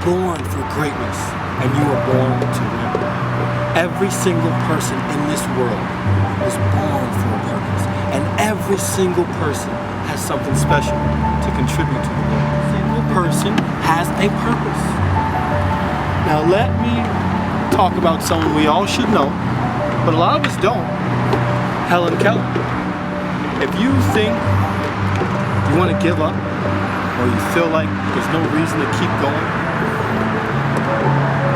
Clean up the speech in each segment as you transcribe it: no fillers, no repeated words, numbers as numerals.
born for greatness, and you were born to win. Every single person in this world was born for a purpose, and every single person has something special to contribute to the world. Every single person has a purpose. Now let me talk about someone we all should know, but a lot of us don't. Helen Keller. If you think you want to give up, or you feel like there's no reason to keep going,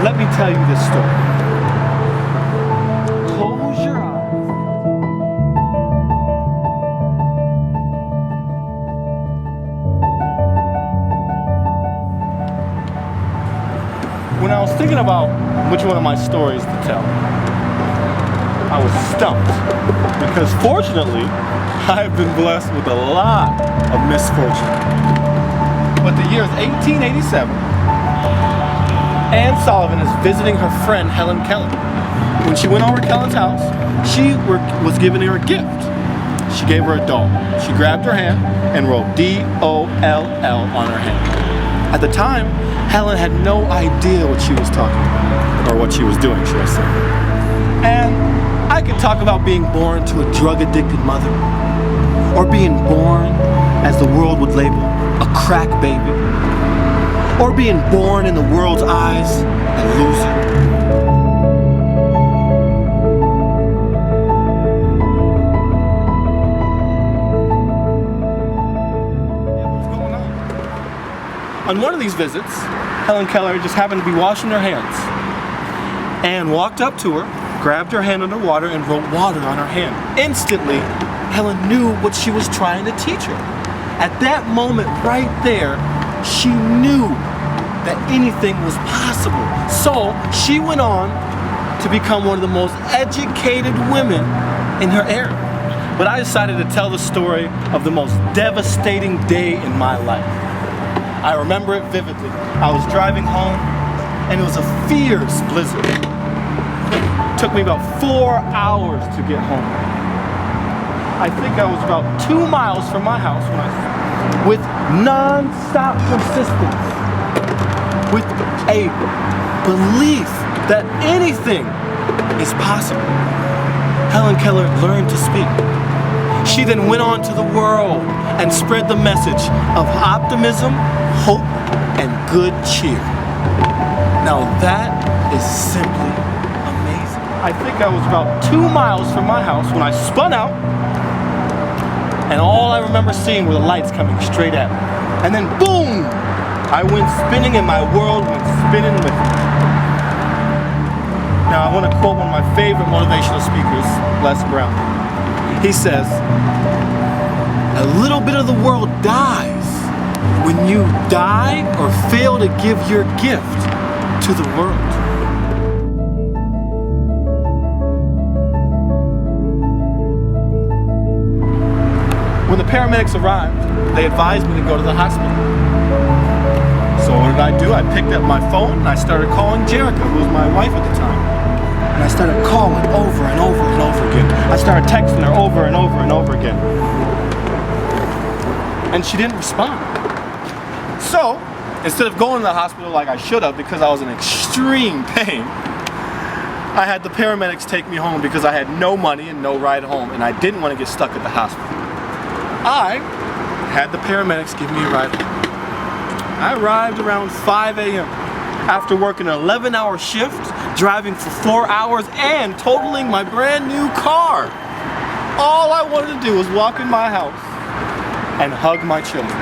let me tell you this story. Close your eyes. When I was thinking about which one of my stories to tell, I was stumped, because fortunately, I've been blessed with a lot of misfortune. But the year is 1887. Anne Sullivan is visiting her friend Helen Keller. When she went over to Helen's house, she was giving her a gift. She gave her a doll. She grabbed her hand and wrote D-O-L-L on her hand. At the time, Helen had no idea what she was talking about, or what she was doing, should I say. And I could talk about being born to a drug-addicted mother, or being born, as the world would label, a crack baby, or being born in the world's eyes a loser. What's going on? On one of these visits, Helen Keller just happened to be washing her hands. Anne walked up to her, grabbed her hand under water, and wrote water on her hand. Instantly, Helen knew what she was trying to teach her. At that moment right there, she knew that anything was possible. So she went on to become one of the most educated women in her era. But I decided to tell the story of the most devastating day in my life. I remember it vividly. I was driving home, and it was a fierce blizzard. It took me about 4 hours to get home. I think I was about 2 miles from my house with non-stop persistence, with a belief that anything is possible. Helen Keller learned to speak. She then went on to the world and spread the message of optimism, hope, and good cheer. Now that is simply amazing. I think I was about 2 miles from my house when I spun out, and all I remember seeing were the lights coming straight at me. And then boom! I went spinning and my world went spinning with me. Now I want to quote one of my favorite motivational speakers, Les Brown. He says, "A little bit of the world dies when you die or fail to give your gift to the world." When the paramedics arrived, they advised me to go to the hospital. So what did I do? I picked up my phone and I started calling Jerica, who was my wife at the time. And I started calling over and over and over again. I started texting her over and over and over again. And she didn't respond. So, instead of going to the hospital like I should have because I was in extreme pain, I had the paramedics take me home because I had no money and no ride home, and I didn't want to get stuck at the hospital. I had the paramedics give me a ride home. I arrived around 5 a.m. after working an 11-hour shift, driving for 4 hours, and totaling my brand new car. All I wanted to do was walk in my house and hug my children.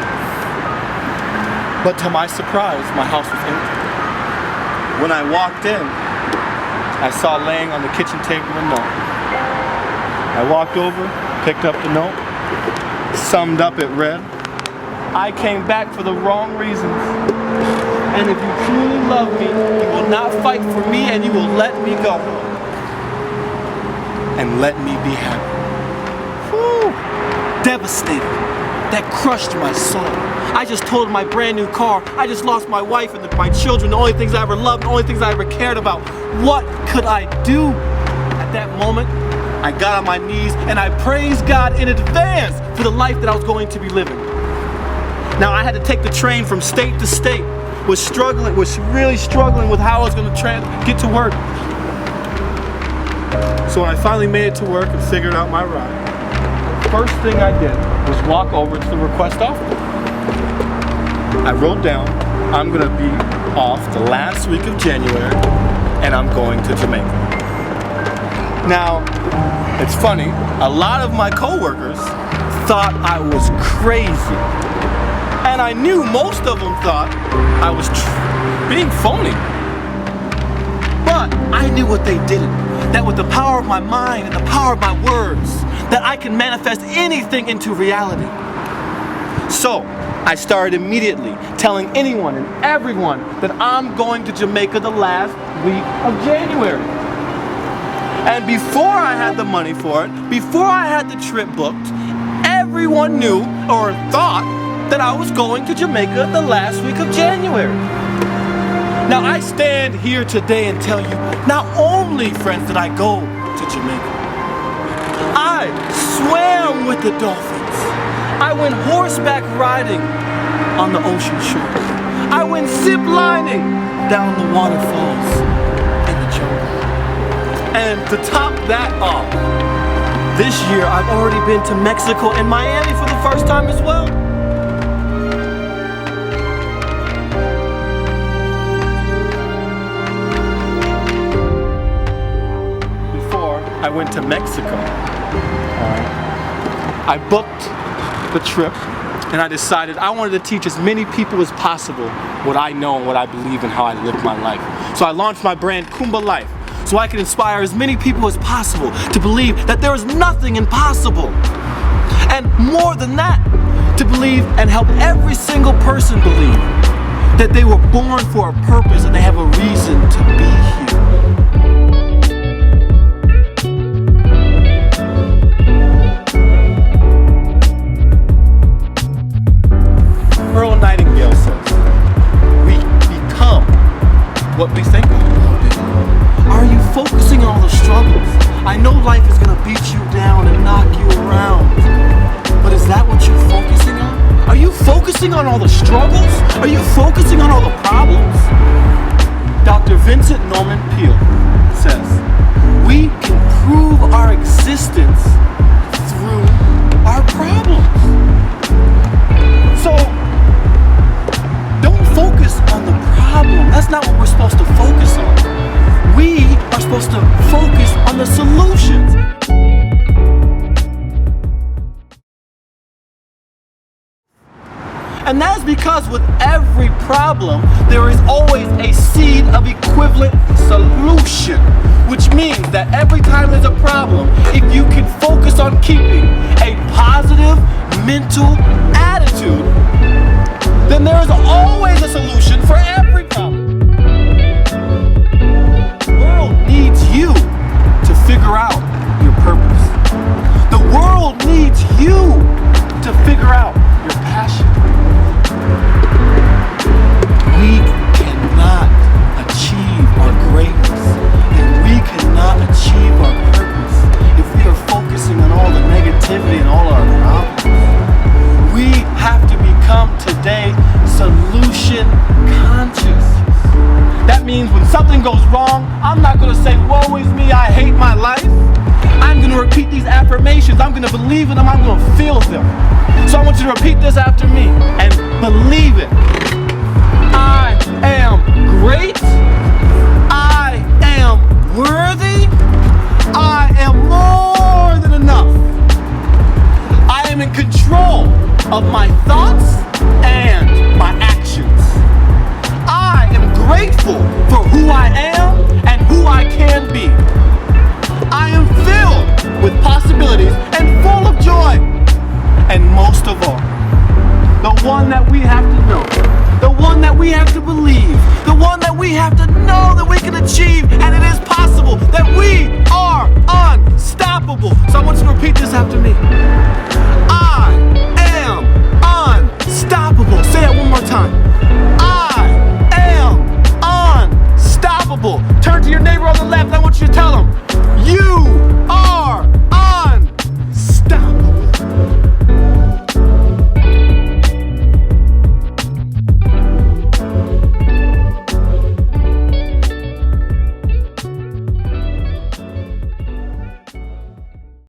But to my surprise, my house was empty. When I walked in, I saw laying on the kitchen table a note. I walked over, picked up the note. Summed up, it read, "I came back for the wrong reasons. And if you truly love me, you will not fight for me and you will let me go. And let me be happy." Whew. Devastated. That crushed my soul. I just totaled my brand new car. I just lost my wife and my children, the only things I ever loved, the only things I ever cared about. What could I do? At that moment, I got on my knees and I praised God in advance for the life that I was going to be living. Now I had to take the train from state to state was really struggling with how I was going to get to work. So when I finally made it to work and figured out my ride, the first thing I did was walk over to the request office. I wrote down, I'm going to be off the last week of January and I'm going to Jamaica. Now, it's funny, a lot of my coworkers thought I was crazy. And I knew most of them thought I was being phony. But I knew what they didn't. That with the power of my mind and the power of my words, that I can manifest anything into reality. So, I started immediately telling anyone and everyone that I'm going to Jamaica the last week of January. And before I had the money for it, before I had the trip booked, everyone knew or thought that I was going to Jamaica the last week of January. Now I stand here today and tell you, not only, friends, did I go to Jamaica, I swam with the dolphins. I went horseback riding on the ocean shore. I went zip lining down the waterfalls in the jungle. And to top that off, this year I've already been to Mexico and Miami for the first time as well. Before I went to Mexico, I booked the trip and I decided I wanted to teach as many people as possible what I know and what I believe and how I live my life. So I launched my brand KUUMBALIFE, so I can inspire as many people as possible to believe that there is nothing impossible. And more than that, to believe and help every single person believe that they were born for a purpose and they have a reason to be here. What we think we will be. Are you focusing on all the struggles? I know life is going to beat you down and knock you around, but is that what you're focusing on? Are you focusing on all the struggles? Are you focusing on all the problems? Dr. Vincent Norman Peale says, we can prove our existence through our problems. So, don't focus on the problem. That's not what we're supposed to focus on. We are supposed to focus on the solutions. And that is because with every problem, there is always a seed of equivalent solution. Which means that every time there's a problem, if you can focus on keeping a positive mental attitude, then there is always a solution for every problem. The world needs you to figure out your purpose. The world needs you to figure out your passion. We cannot achieve our greatness and we cannot achieve our purpose if we are focusing on all the negativity and all our problems. We have to become today solution conscious. That means when something goes wrong, I'm not going to say, woe is me, I hate my life. I'm going to repeat these affirmations. I'm going to believe in them. I'm going to feel them. So I want you to repeat this after me and believe it. I am great. I am worthy. I am more than enough. I am in control of my thoughts and my actions. I am grateful for who I am and who I can be. I am filled with possibilities and full of joy. And most of all, the one that we have to know, the one that we have to believe, the one that we have to know that we can achieve, and it is possible, that we are unstoppable. So I want you to repeat this after me. I am unstoppable. Say that one more time. I am unstoppable. Turn to your neighbor on the left. I want you to tell them,